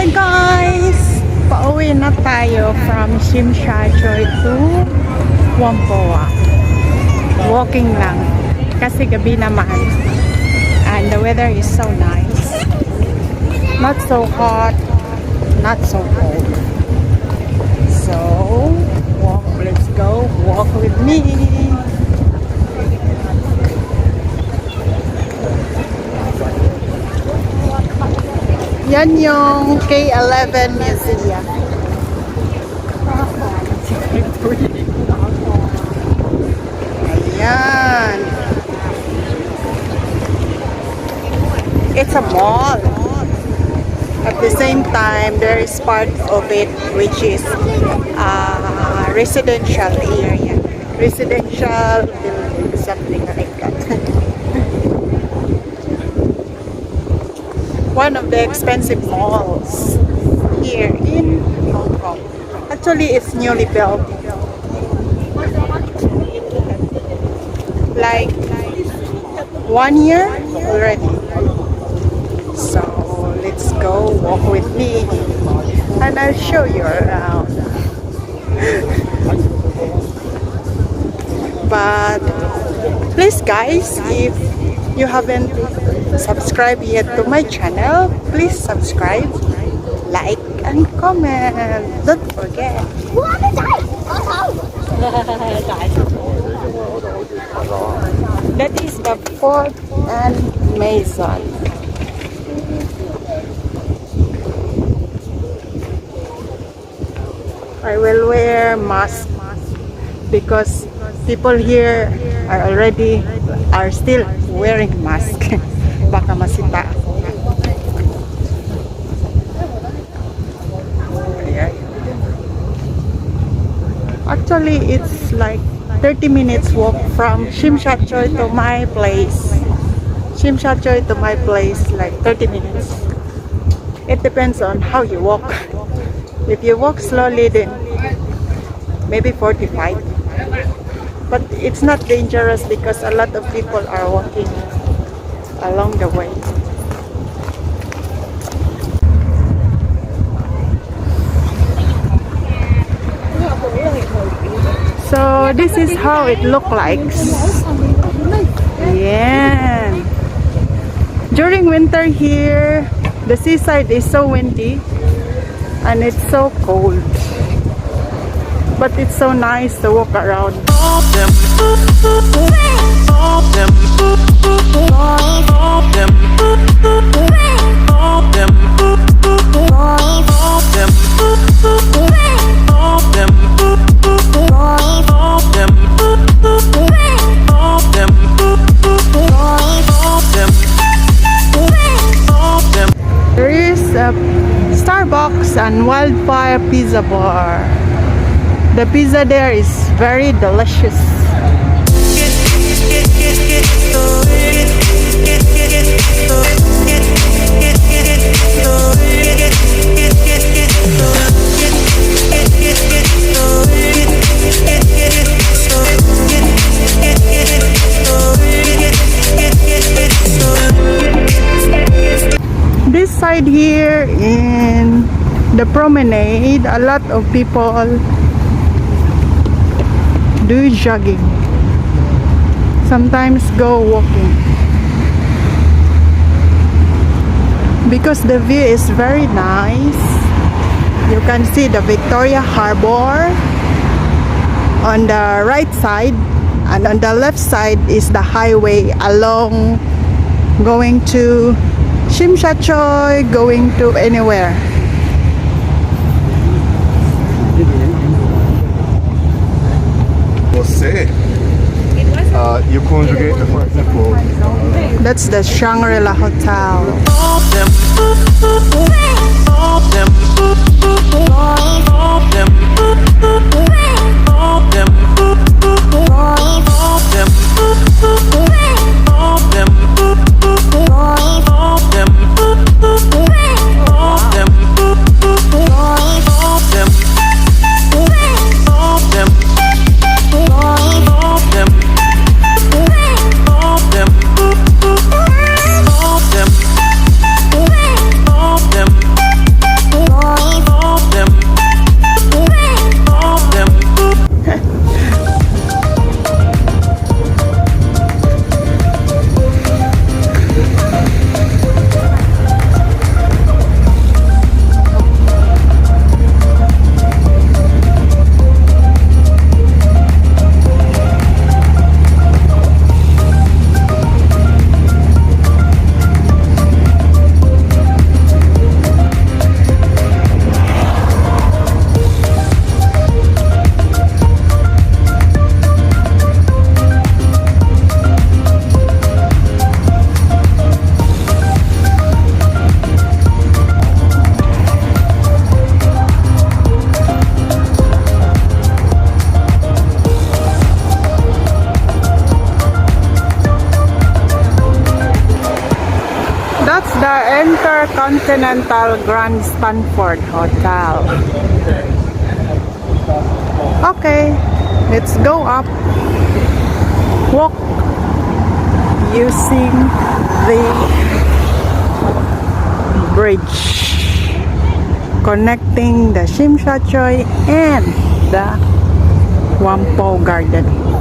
Hi guys! Pauwi na tayo from Tsim Sha Tsui to Whampoa. Walking lang. Kasi gabi naman. And the weather is so nice. Not so hot, not so cold. So, let's go. Walk with me. Yan yung K11 Museum. Ayan. It's a mall. At the same time, there is part of it which is residential area. Residential building, something like that. One of the expensive malls here in Hong Kong. Actually, it's newly built. Like 1 year already. So let's go walk with me and I'll show you around. But please guys, if you haven't subscribed yet to my channel, please subscribe, like and comment. Don't forget. That is the Fort and Mason. I will wear mask because people here are still wearing mask. Baka masita. Actually, it's like 30 minutes walk from Tsim Sha Tsui to my place. Tsim Sha Tsui to my place, like 30 minutes. It depends on how you walk. If you walk slowly, then maybe 45. But it's not dangerous because a lot of people are walking along the way. So this is how it looks like. Yeah. During winter here, the seaside is so windy and it's so cold. But it's so nice to walk around. There is a Starbucks and Wildfire Pizza Bar. The pizza there is very delicious. This side here in the promenade, a lot of people do jogging, sometimes go walking because the view is very nice. You can see the Victoria Harbor on the right side, and on the left side is the highway along going to Tsim Sha Tsui, going to anywhere. You conjugate the first floor. That's the Shangri-La Hotel. That's the Intercontinental Grand Stanford Hotel. Okay, let's go up. Walk using the bridge connecting the Tsim Sha Tsui and the Whampoa Garden.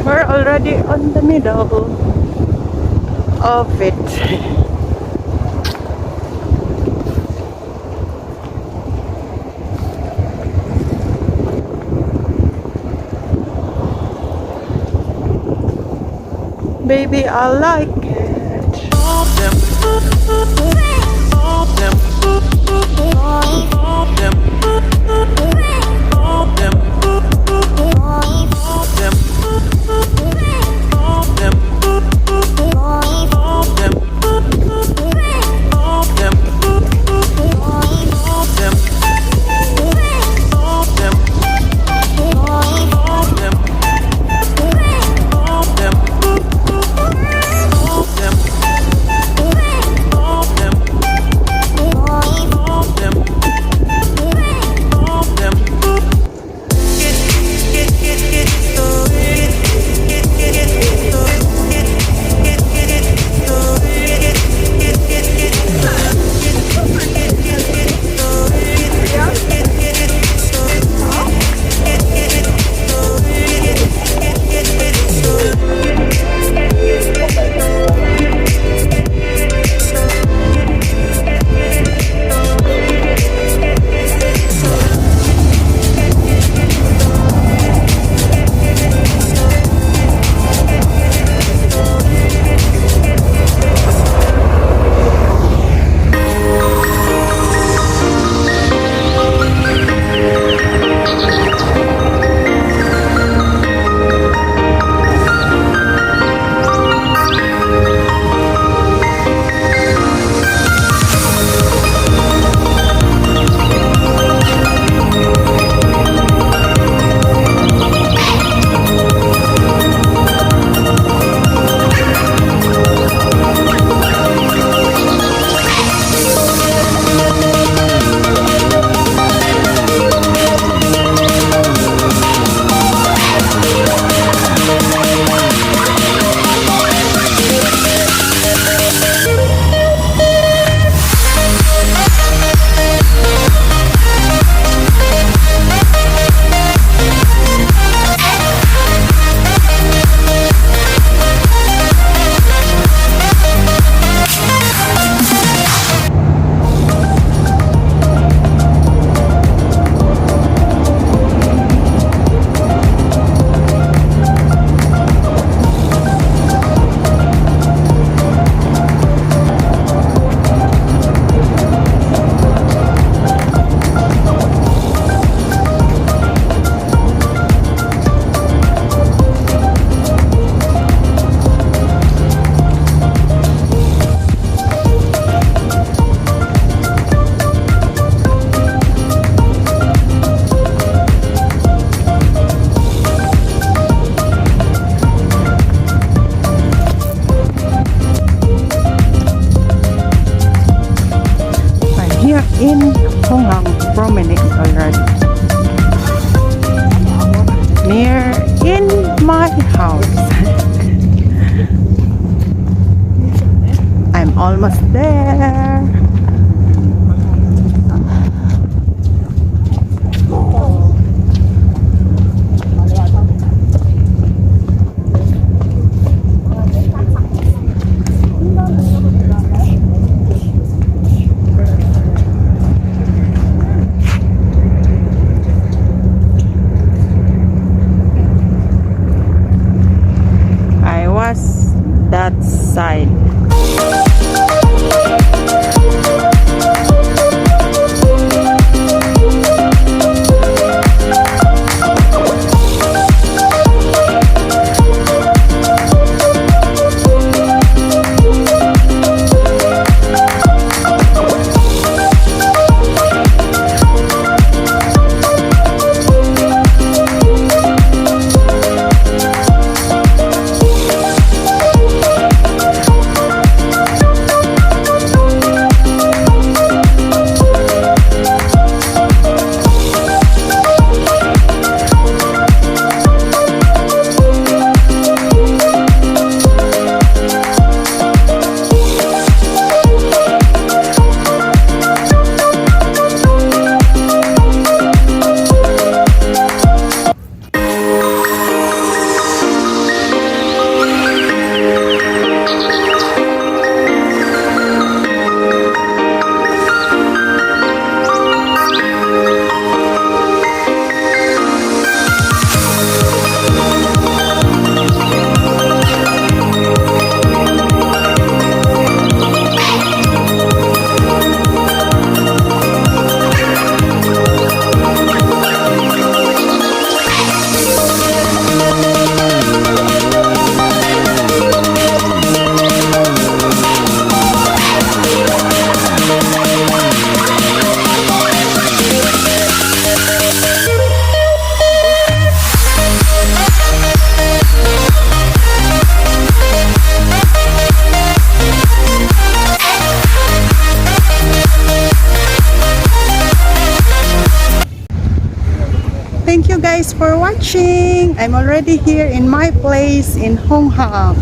We're already on the middle of it. Baby, I like it. in Hongkong promenade already. Near in my house. I'm almost there. outside. Thank you guys for watching. I'm already here in my place in Hongkong,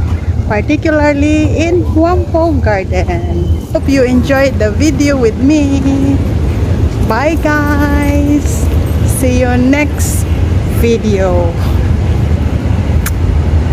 particularly in Whampoa Garden. Hope you enjoyed the video with me. Bye guys. See you next video.